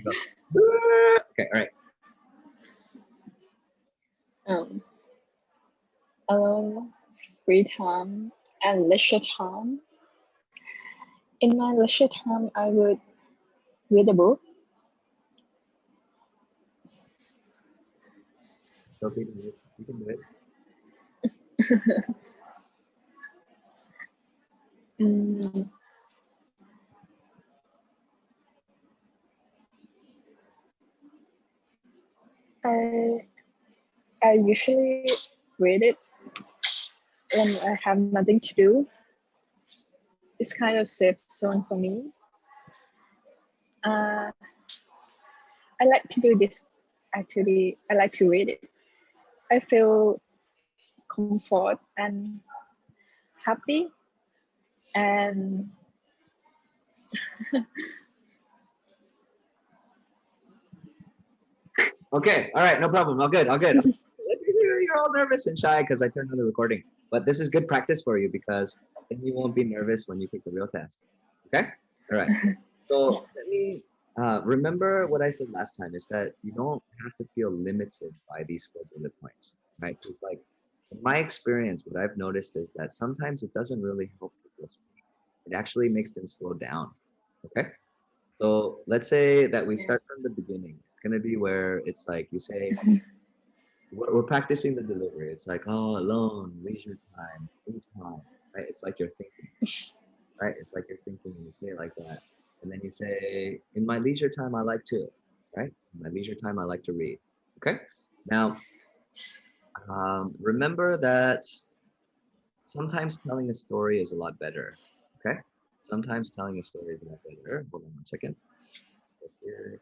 Go. Okay, all right. Um, Alone, free time, and leisure time. In my leisure time, I would read a book. Sophie, you can do it. Mm, I I usually read it when I have nothing to do. It's kind of safe zone for me. Uh, I like to do this activity. I like to read it. I feel comfort and happy, and Okay, all right, no problem. All good, all good. You're all nervous and shy because I turned on the recording. But this is good practice for you because then you won't be nervous when you take the real test. Okay? All right. So let me remember what I said last time is that you don't have to feel limited by these 4 bullet points, right? It's like, in my experience, what I've noticed is that sometimes it doesn't really help people speak. It actually makes them slow down. Okay? So let's say that we start from the beginning. It's going to be where it's like you say, we're practicing the delivery. It's like, oh, alone, leisure time, free time, right? It's like you're thinking, right? It's like you're thinking and you say it like that. And then you say, in my leisure time, I like to, right? In my leisure time, I like to read. Okay. Now, remember that sometimes telling a story is a lot better. Okay. Sometimes telling a story is a lot better. Hold on one second. Here.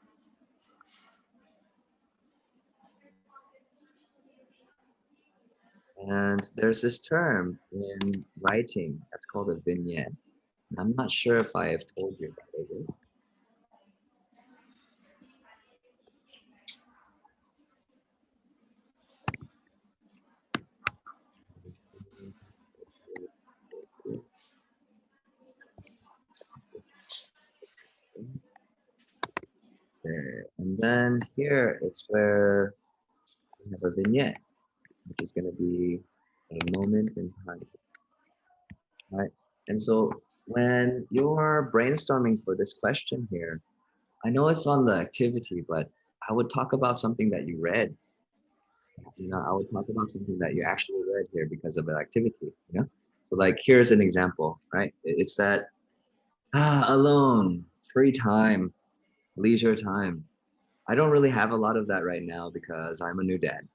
And there's this term in writing that's called a vignette. I'm not sure if I have told you about it. There. And then here it's where we have a vignette, which is going to be a moment in time, right? And so when you're brainstorming for this question here, I know it's on the activity, but I would talk about something that you read. I would talk about something that you actually read here because of the activity. So like here's an example, right? It's that alone, free time, leisure time. I don't really have a lot of that right now because I'm a new dad.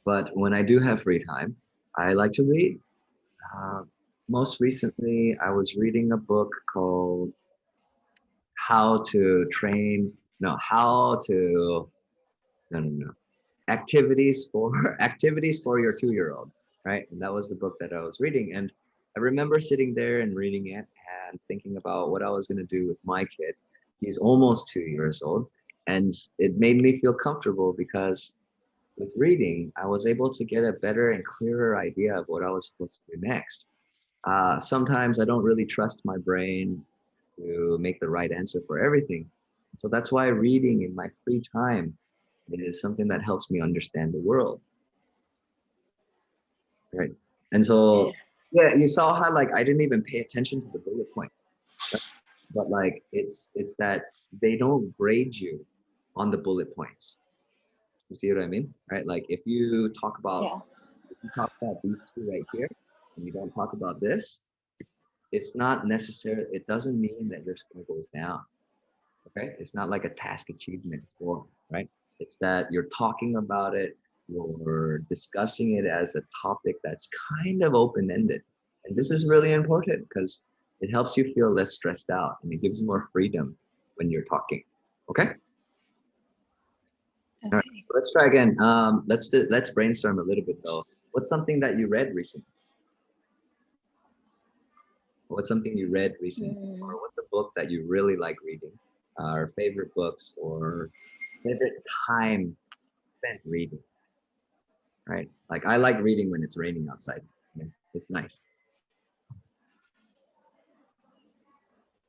But when I do have free time, I like to read. Uh, Most recently, I was reading a book called How to Train, no, How to, no, no, no, Activities for Your 2-year-old, right? And that was the book that I was reading. And I remember sitting there and reading it and thinking about what I was going to do with my kid. He's almost 2 years old. And it made me feel comfortable because with reading, I was able to get a better and clearer idea of what I was supposed to do next. Sometimes I don't really trust my brain to make the right answer for everything. So that's why reading in my free time is something that helps me understand the world. Right. And yeah. so, yeah, you saw how like I didn't even pay attention to the bullet points, right? But like it's that they don't grade you on the bullet points. You see what I mean? Right? Like Yeah. if you talk about these two right here and you don't talk about this, it's not necessary. It doesn't mean that your score goes down. Okay. It's not like a task achievement score, right? It's that you're talking about it, you're discussing it as a topic that's kind of open-ended. And this is really important because it helps you feel less stressed out and it gives you more freedom when you're talking. Okay. All right, Okay. so let's try again. Let's brainstorm a little bit though. What's something that you read recently? What's something you read recently, Mm, or what's a book that you really like reading, or favorite books, or favorite time spent reading? Right? Like I like reading when it's raining outside. Yeah, it's nice.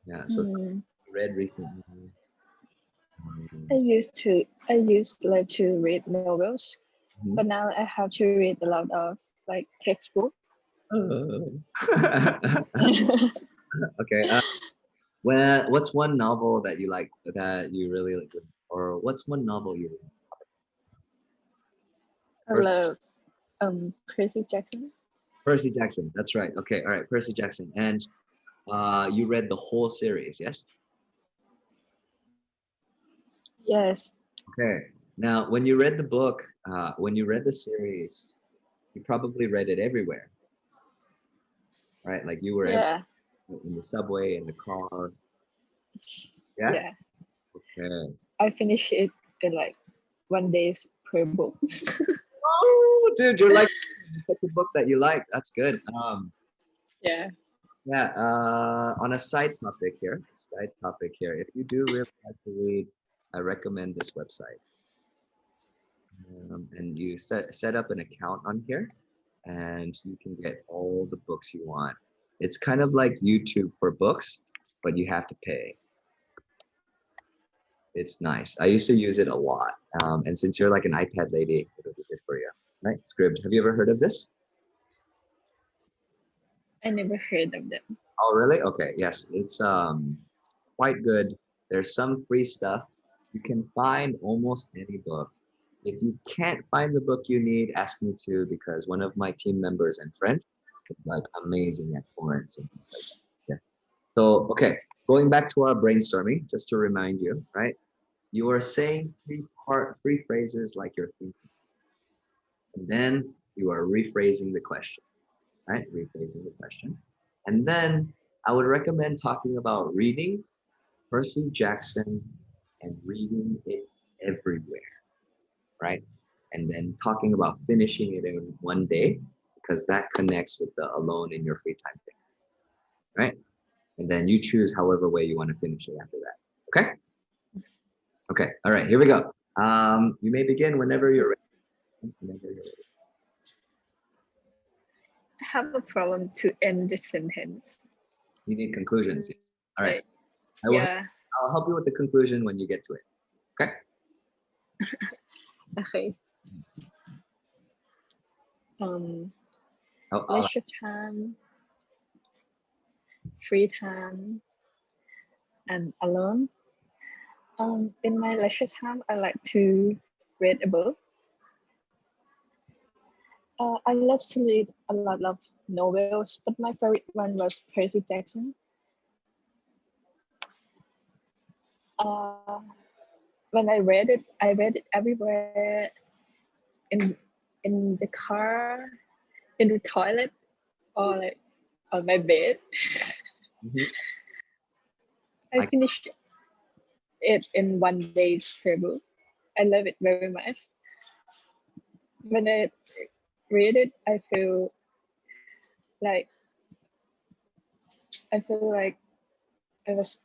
Yeah. So something mm, you read recently. I used like to read novels, Mhm. but now I have to read a lot of like textbook. Okay. Well, what's one novel that you like that you really like, or what's one novel you read? I Percy, love Percy Jackson. Percy Jackson. That's right. Okay. All right. Percy Jackson. And you read the whole series, yes? Yes, Okay. Now, when you read the book, when you read the series, you probably read it everywhere, right? Like you were yeah, in the subway, in the car. Yeah. yeah. Okay. I finished it in like 1 days per book. Oh, dude, you're like such a book that you like. That's good. Yeah. Yeah. On a side topic here. If you do really like to read, I recommend this website. And you set up an account on here, and you can get all the books you want. It's kind of like YouTube for books, but you have to pay. It's nice. I used to use it a lot. And since you're like an iPad lady, it'll be good for you. Right? Scribd. Have you ever heard of this? I never heard of them. Oh, really? Okay. Yes. It's quite good. There's some free stuff. You can find almost any book. If you can't find the book you need, ask me to, because one of my team members and friend is like amazing at torrents and things like that. Yes. So, okay, going back to our brainstorming, just to remind you, right? You are saying three phrases like you're thinking, and then you are rephrasing the question, right? Rephrasing the question. And then I would recommend talking about reading Percy Jackson and reading it everywhere, right? And then talking about finishing it in 1 day, because that connects with the alone in your free time thing, right? And then you choose however way you want to finish it after that. Okay? Okay. All right, here we go. You may begin whenever you're ready. Whenever you're ready. I have a problem to end the sentence. You need conclusions. Yes. All right. Like, I will, yeah, I'll help you with the conclusion when you get to it. Okay? okay. Um, I'll leisure time, free time, and alone. In my leisure time, I like to read a book. I love to read a lot of novels, but my favorite one was Percy Jackson. Uh, when I read it everywhere in in the car, in the toilet, or like on my bed. Mhm. I I, finished it in 1 day per book. I love it very much. When I read it, like I feel like I was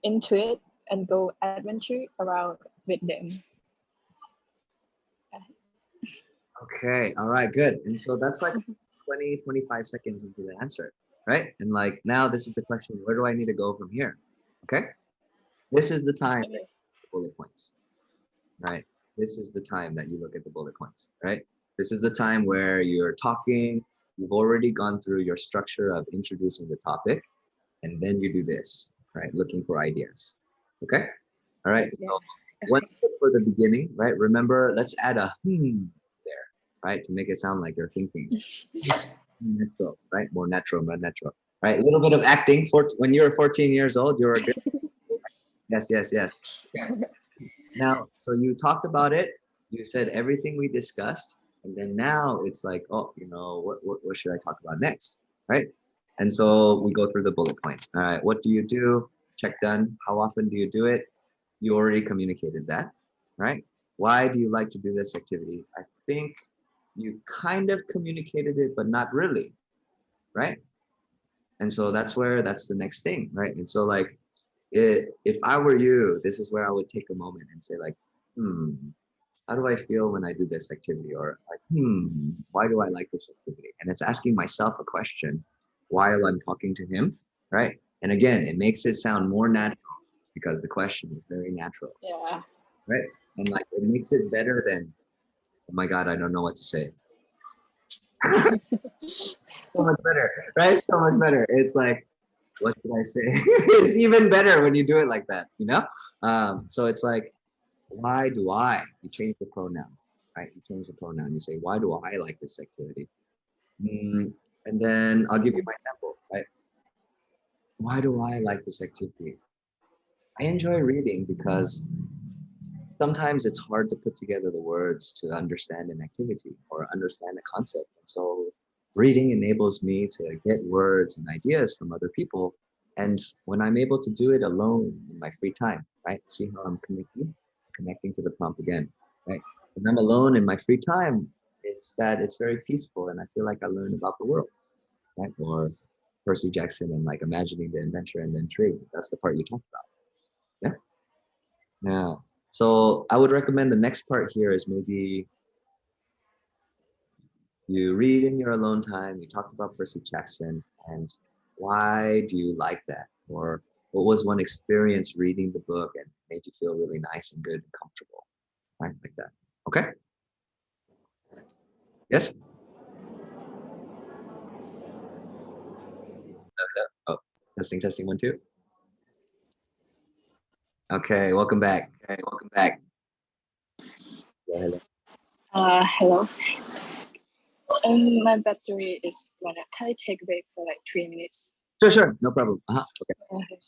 into it and go adventure around with them. okay. All right, good. And so that's like 20, 25 seconds into the answer, right? And like now this is the question, where do I need to go from here? Okay. This is the time that Okay. you bullet points, right? This is the time that you look at the bullet points, right? This is the time where you're talking, you've already gone through your structure of introducing the topic, and then you do this, right? Looking for ideas. Okay? All right. Yeah. So one Okay. tip for the beginning, right? Remember, let's add a there, right? To make it sound like you're thinking. Natural, right? More natural, more natural. Right? A little bit of acting for when you're 14 years old, you're a good. Yes, yes, yes. Now, so you talked about it, you said everything we discussed, and then now it's like, oh, what should I talk about next? Right? And so we go through the bullet points. All right, what do you do? Check done. How often do you do it? You already communicated that, right? Why do you like to do this activity? I think you kind of communicated it, but not really, right? And so that's the next thing, right? And so like if I were you, this is where I would take a moment and say like, how do I feel when I do this activity? Or like, why do I like this activity? And it's asking myself a question while I'm talking to him, right? And again, it makes it sound more natural. because the question is very natural, Yeah. right? And like it makes it better than, oh my God, I don't know what to say. So much better, right? So much better. It's like, what should I say? It's even better when you do it like that, you know? So it's like, why do I? You change the pronoun, right? You change the pronoun. You say, why do I like this activity? And then I'll give you my example, right? Why do I like this activity? I enjoy reading because sometimes it's hard to put together the words to understand an activity or understand a concept. And so reading enables me to get words and ideas from other people. And when I'm able to do it alone in my free time, right? See how I'm connecting to the prompt again, right? When I'm alone in my free time, it's very peaceful and I feel like I learn about the world, right? Or Percy Jackson and like imagining the adventure and the intrigue. That's the part you talked about. Yeah. Yeah. So I would recommend the next part here is maybe you read in your alone time. You talked about Percy Jackson and why do you like that? Or what was one experience reading the book and made you feel really nice and good and comfortable? Right? Like that. Okay? Yes? Oh, testing, testing, 1, 2. Okay, welcome back. Okay, welcome back. Yeah, hello. Hello. My battery is running. Can I take a break for like 3 minutes? Sure, sure. No problem. Okay. Okay.